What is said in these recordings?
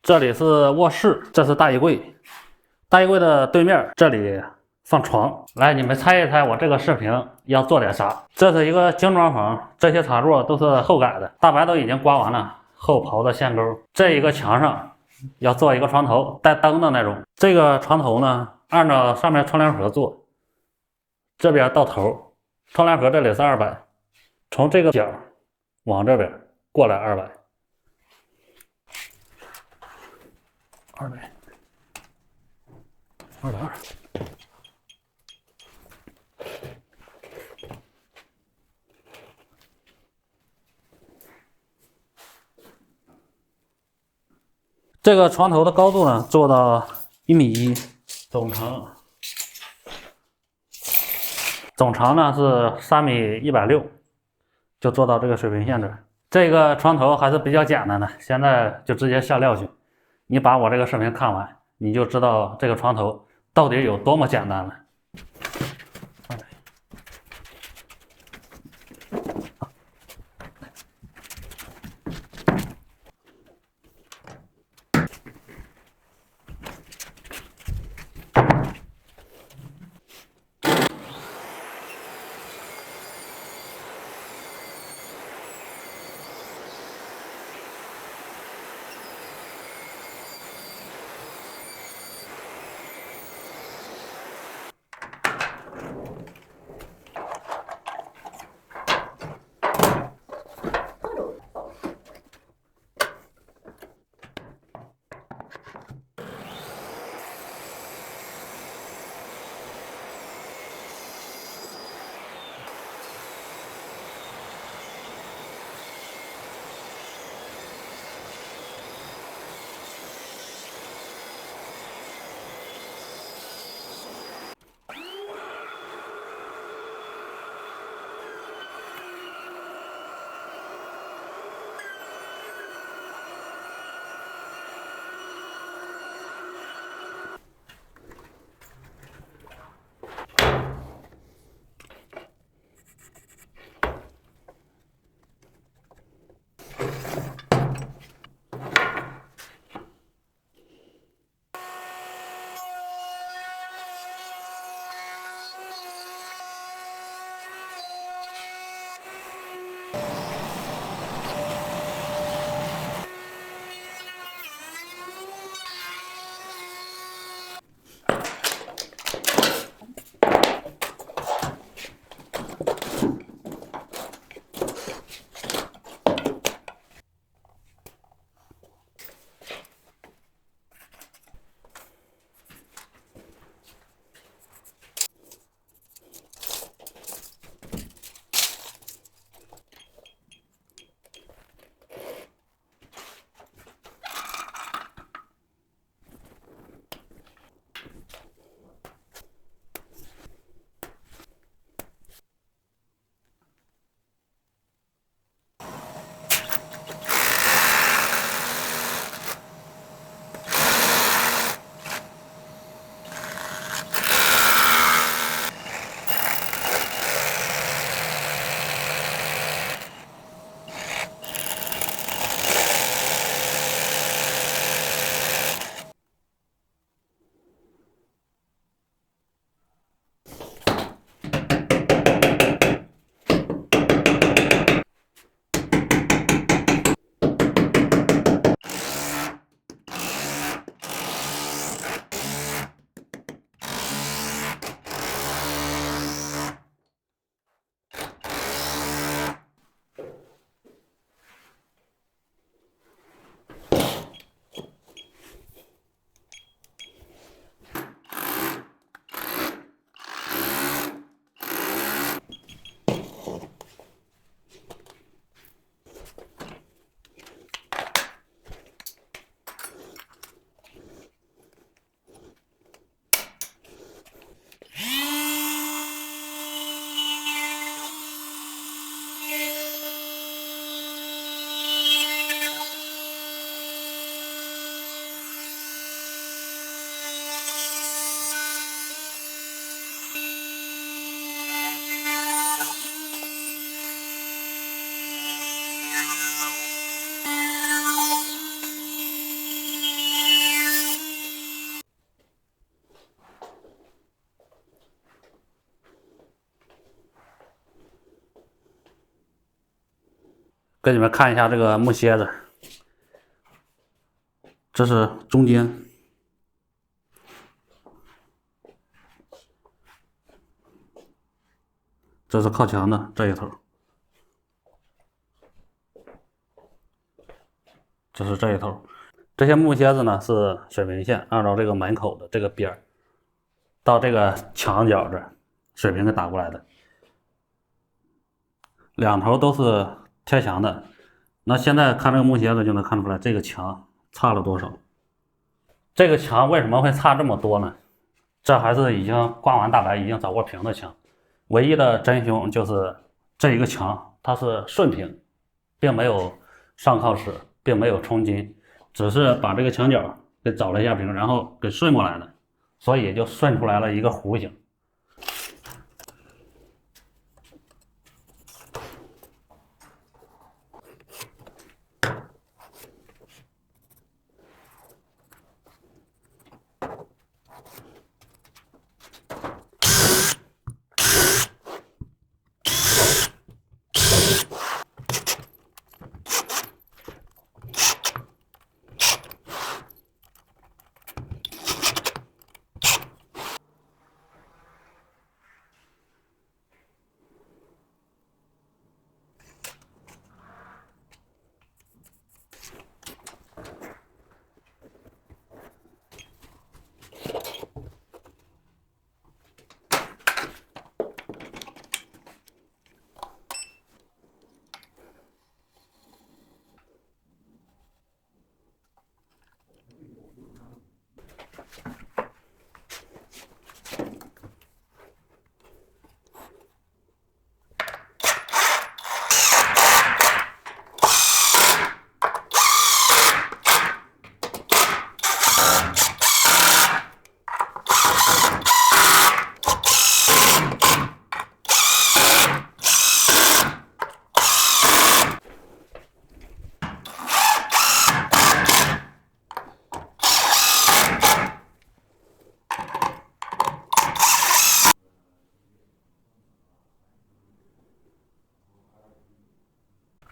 这里是卧室，这是大衣柜。大衣柜的对面，这里放床。来，你们猜一猜，我这个视频要做点啥？这是一个精装房，这些插座都是后改的，大白都已经刮完了，后刨的线钩。这一个墙上要做一个床头，带灯的那种。这个床头呢，按照上面窗帘盒做，这边到头，窗帘盒这里是200，从这个角往这边过来200。220。这个床头的高度呢，做到1.1米，总长呢是3.160米，就做到这个水平线这儿。这个床头还是比较简单的，现在就直接下料去。你把我这个视频看完，你就知道这个床头到底有多么简单了。给你们看一下这个木楔子，这是中间，这是靠墙的这一头，这是这一头。这些木楔子呢是水平线，按照这个门口的这个边儿到这个墙角这水平给打过来的，两头都是贴墙的。那现在看这个木楔子就能看出来这个墙差了多少。这个墙为什么会差这么多呢？这还是已经刮完大白、已经凿过平的墙，唯一的真凶就是这一个墙它是顺平，并没有上靠齿，并没有冲金，只是把这个墙角给凿了一下平，然后给顺过来了，所以就顺出来了一个弧形。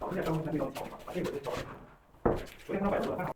昨天刚刚才遇到巧合，把这个给找了。昨天他摆错了，看好。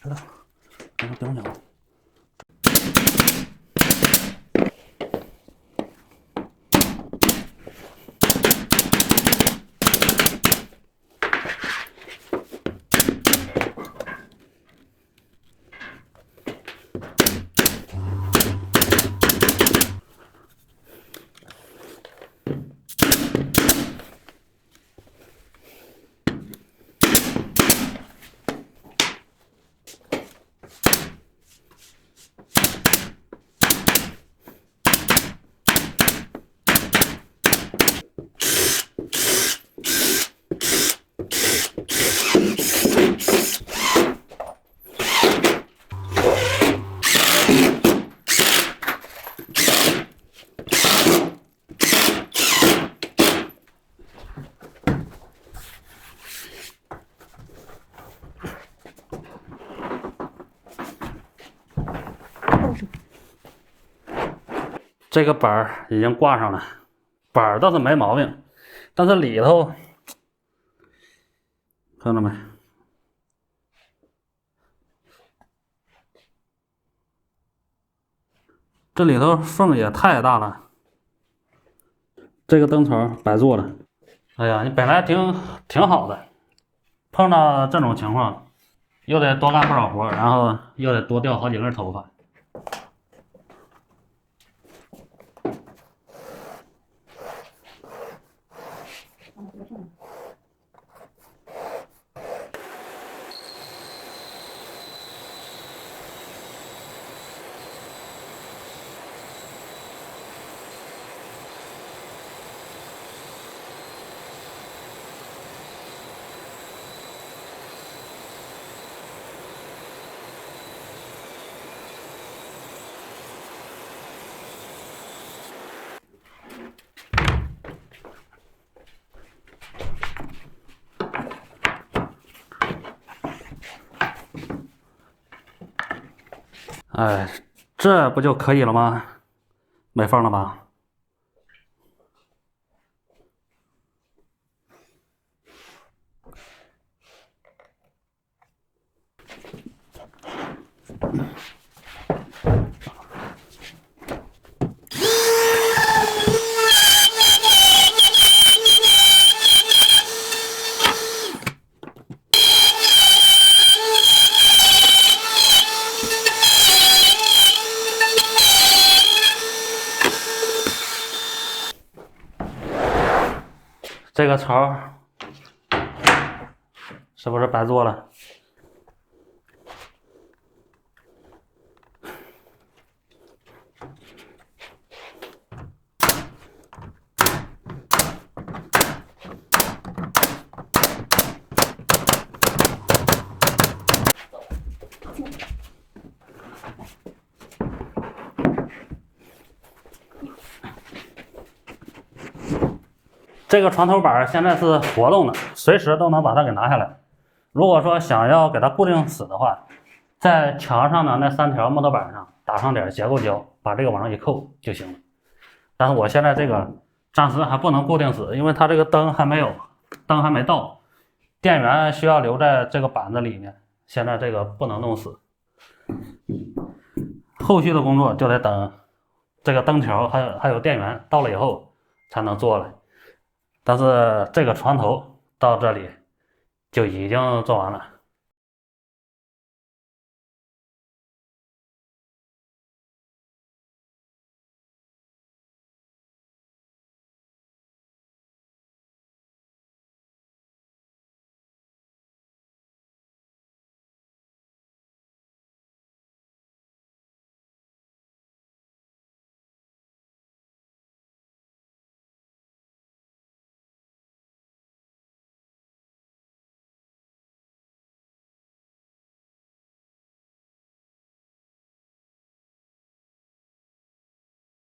知道，等会儿。这个板儿已经挂上了，板儿倒是没毛病，但是里头看到没？这里头缝也太大了。这个灯槽白做的，哎呀，你本来挺好的，碰到这种情况，又得多干不少活，然后又得多掉好几根头发。哎，这不就可以了吗？没缝了吧？这个槽是不是白做了？这个床头板现在是活动的，随时都能把它给拿下来。如果说想要给它固定死的话，在墙上的那3条木头板上打上点结构胶，把这个往上一扣就行了。但是我现在这个暂时还不能固定死，因为它这个灯还没到，电源需要留在这个板子里面，现在这个不能弄死。后续的工作就得等这个灯条还有电源到了以后才能做了。但是这个床头到这里就已经做完了。